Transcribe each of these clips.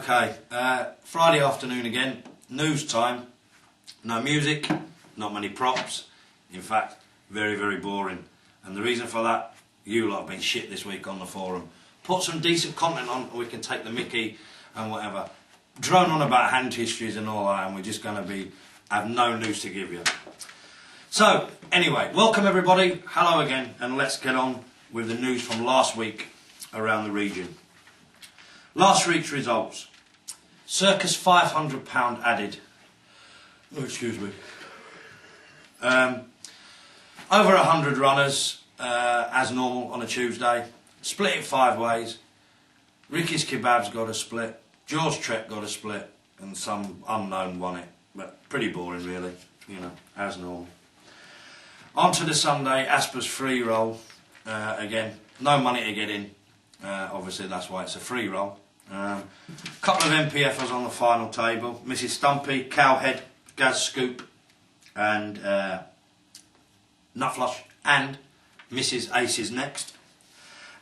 Okay, Friday afternoon again, news time, no music, not many props, in fact, very, very boring. And the reason for that, you lot have been shit this week on the forum. Put some decent content on, or we can take the mickey and whatever. Drone on about hand histories and all that, and we're just going to have no news to give you. So, anyway, welcome everybody, hello again, and let's get on with the news from last week around the region. Last week's results. Circus £500 added. Oh, excuse me. Over 100 runners, as normal on a Tuesday. Split it 5 ways. Ricky's Kebabs got a split. George Trek got a split. And some unknown won it. But pretty boring really, you know, as normal. On to the Sunday, Asper's free roll. Again, no money to get in. Obviously that's why it's a free roll. Couple of NPFers on the final table. Mrs Stumpy, Cowhead, Gaz Scoop and Nutflush and Mrs Aces Next.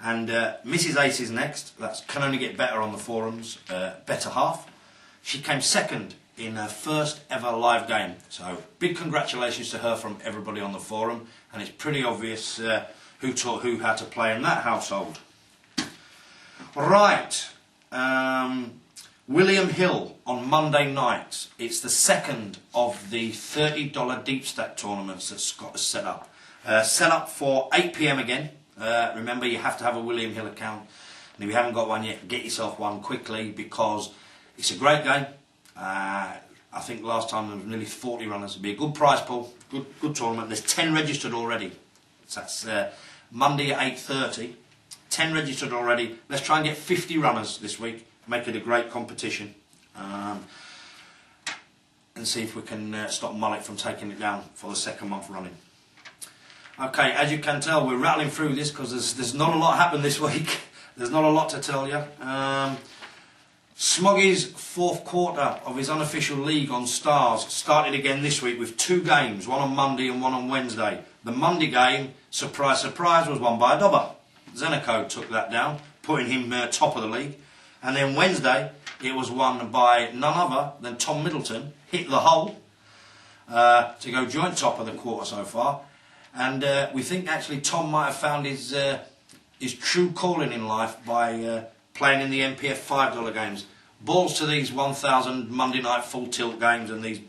And Mrs Aces Next, that can only get better on the forums, better half. She came second in her first ever live game. So big congratulations to her from everybody on the forum, and it's pretty obvious who taught who how to play in that household. Right. William Hill on Monday night. It's the second of the $30 deep stack tournaments that Scott has set up. Set up for 8 PM again. Remember, you have to have a William Hill account. And if you haven't got one yet, get yourself one quickly because it's a great game. I think last time there was nearly 40 runners. It'll be a good prize pool, good tournament. There's 10 registered already. So that's Monday at 8:30. 10 registered already. Let's try and get 50 runners this week. Make it a great competition. And see if we can stop Mullet from taking it down for the second month running. Okay, as you can tell, we're rattling through this because there's not a lot happened this week. There's not a lot to tell you. Smoggy's fourth quarter of his unofficial league on Stars started again this week with 2 games, one on Monday and one on Wednesday. The Monday game, surprise, surprise, was won by a dobber. Zenico took that down, putting him top of the league. And then Wednesday, it was won by none other than Tom Middleton, hit the hole to go joint top of the quarter so far. And we think actually Tom might have found his true calling in life by playing in the NPF $5 games. Balls to these 1,000 Monday night full tilt games and these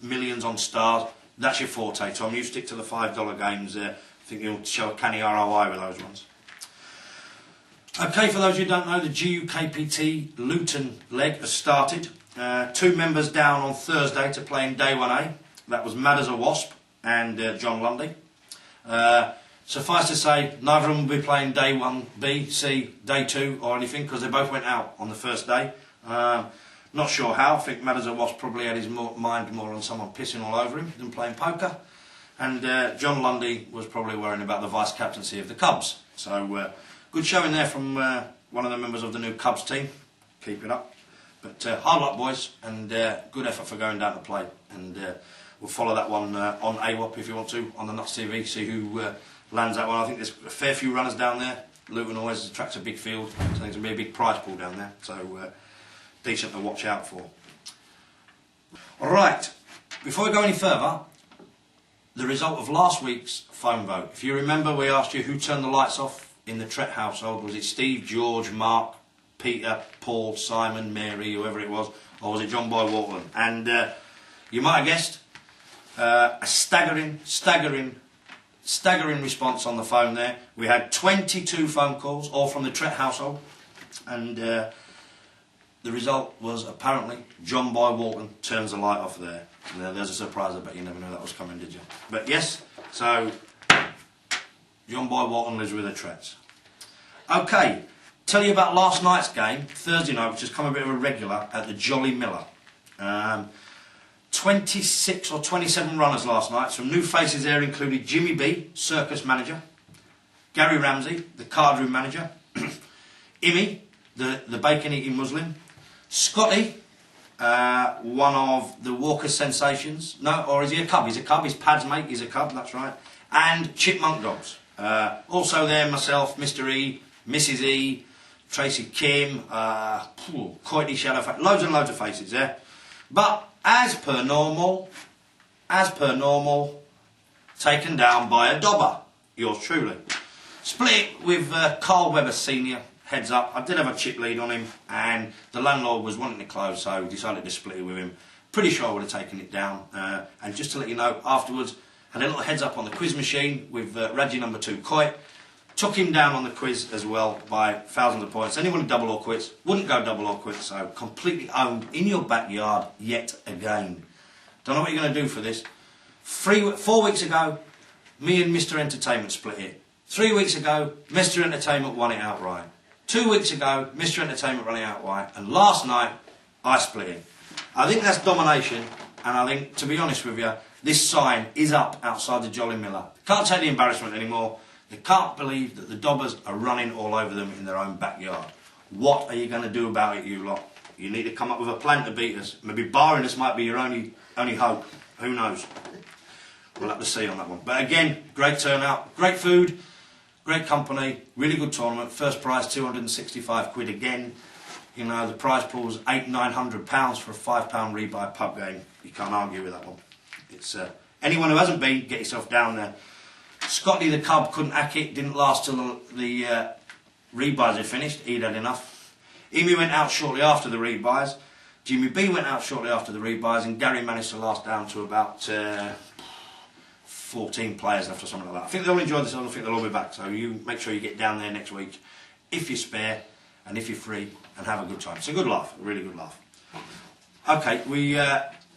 millions on Stars. That's your forte, Tom. You stick to the $5 games. I think you'll show a canny ROI with those ones. Okay, for those who don't know, the GUKPT Luton leg has started. 2 members down on Thursday to play in Day 1A. That was Mad as a Wasp and John Lundy. Suffice to say, neither of them will be playing Day 1B, C, Day 2 or anything because they both went out on the first day. Not sure how. I think Mad as a Wasp probably had his mind more on someone pissing all over him than playing poker. And John Lundy was probably worrying about the vice captaincy of the Cubs. So good showing there from one of the members of the new Cubs team. Keep it up. But hard luck, boys, and good effort for going down to play. And we'll follow that one on AWOP if you want to, on the Nuts TV, see who lands that one. I think there's a fair few runners down there. Luton always attracts a big field, so there's going to be a big prize pool down there. So decent to watch out for. Alright, before we go any further, the result of last week's phone vote. If you remember, we asked you who turned the lights off in the Tret household. Was it Steve, George, Mark, Peter, Paul, Simon, Mary, whoever it was, or was it John Boy Waltland? And you might have guessed a staggering response on the phone there. We had 22 phone calls, all from the Tret household, and the result was apparently John Boy Waltland turns the light off there. There's a surprise. I bet you never knew that was coming, did you? But yes, so John Boy Walton lives with the Trets. Okay, tell you about last night's game, Thursday night, which has come a bit of a regular at the Jolly Miller. 26 or 27 runners last night. Some new faces there included Jimmy B, circus manager, Gary Ramsey, the card room manager, Imi, the bacon-eating Muslim, Scotty, one of the Walker sensations. No, or is he a cub? He's a cub. He's Pad's mate. He's a cub, that's right. And Chipmunk Dogs. Also there, myself, Mr. E, Mrs. E, Tracy Kim, Coity Shadowface, loads and loads of faces there. But as per normal, taken down by a dobber, yours truly. Split with Carl Webber Senior, heads up. I did have a chip lead on him, and the landlord was wanting to close, so we decided to split it with him. Pretty sure I would have taken it down. And just to let you know, afterwards, had a little heads up on the quiz machine with Raji number 2 Coit. Took him down on the quiz as well by thousands of points. Anyone who double or quits wouldn't go double or quits, so completely owned in your backyard yet again. Don't know what you're going to do for this. 4 weeks ago, me and Mr. Entertainment split it. 3 weeks ago, Mr. Entertainment won it outright. 2 weeks ago, Mr. Entertainment won it outright. And last night, I split it. I think that's domination, and I think, to be honest with you, this sign is up outside the Jolly Miller. Can't take the embarrassment anymore. They can't believe that the dobbers are running all over them in their own backyard. What are you going to do about it, you lot? You need to come up with a plan to beat us. Maybe barring us might be your only hope. Who knows? We'll have to see on that one. But again, great turnout, great food, great company, really good tournament. First prize £265 again. You know, the prize pool was £800-900 for a £5 rebuy pub game. You can't argue with that one. It's anyone who hasn't been, get yourself down there. Scotty the Cub couldn't hack it, didn't last till the rebuys had finished. He'd had enough. Emu went out shortly after the rebuys. Jimmy B went out shortly after the rebuys, and Gary managed to last down to about 14 players left or something like that. I think they'll enjoy this, I think they'll all be back. So you make sure you get down there next week, if you're spare and if you're free, and have a good time. It's a good laugh, a really good laugh. Okay, we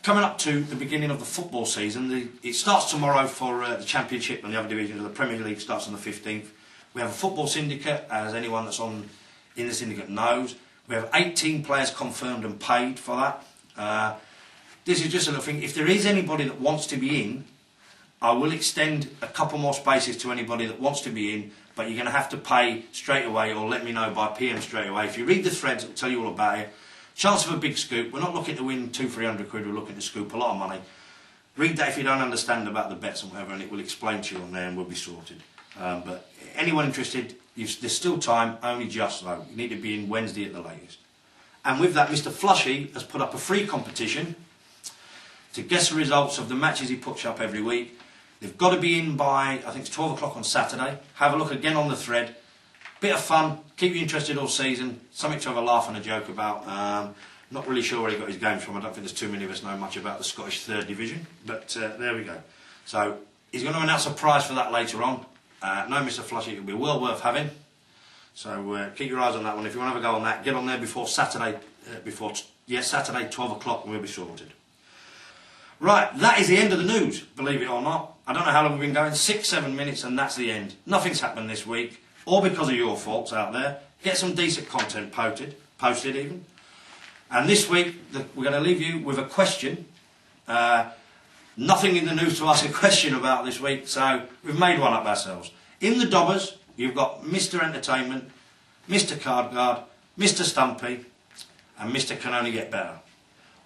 coming up to the beginning of the football season. It starts tomorrow for the Championship and the other divisions. The Premier League starts on the 15th. We have a football syndicate, as anyone that's in the syndicate knows. We have 18 players confirmed and paid for that. This is just a little thing. If there is anybody that wants to be in, I will extend a couple more spaces to anybody that wants to be in, but you're going to have to pay straight away or let me know by PM straight away. If you read the threads, it'll tell you all about it. Chance of a big scoop. We're not looking to win 200-300 quid, we're looking to scoop a lot of money. Read that if you don't understand about the bets and whatever, and it will explain to you on there and we'll be sorted. But anyone interested, there's still time, only just though. You need to be in Wednesday at the latest. And with that, Mr. Flushy has put up a free competition to guess the results of the matches he puts up every week. They've got to be in by, I think it's 12 o'clock on Saturday. Have a look again on the thread. Bit of fun, keep you interested all season. Something to have a laugh and a joke about. Not really sure where he got his games from. I don't think there's too many of us know much about the Scottish 3rd Division. But there we go. So he's going to announce a prize for that later on. No, Mr. Flushy, it'll be well worth having. So keep your eyes on that one. If you want to have a go on that, get on there before Saturday. Saturday 12 o'clock and we'll be sorted. Right, that is the end of the news, believe it or not. I don't know how long we've been going, 6-7 minutes, and that's the end. Nothing's happened this week, all because of your faults out there. Get some decent content posted even. And this week, we're going to leave you with a question. Nothing in the news to ask a question about this week, so we've made one up ourselves. In the Dobbers, you've got Mr. Entertainment, Mr. Cardguard, Mr. Stumpy, and Mr. Can Only Get Better.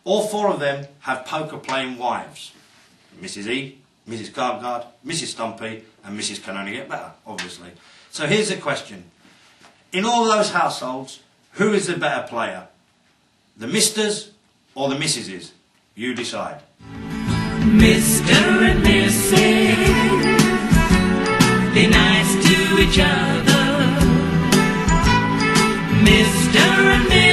All 4 of them have poker playing wives. Mrs. E, Mrs. Cardguard, Mrs. Stumpy, and Mrs. Can Only Get Better, obviously. So here's the question. In all those households, who is the better player? The Misters or the Mrs.'s? You decide. Mr. and Mrs. Be nice to each other. Mr. and Mrs.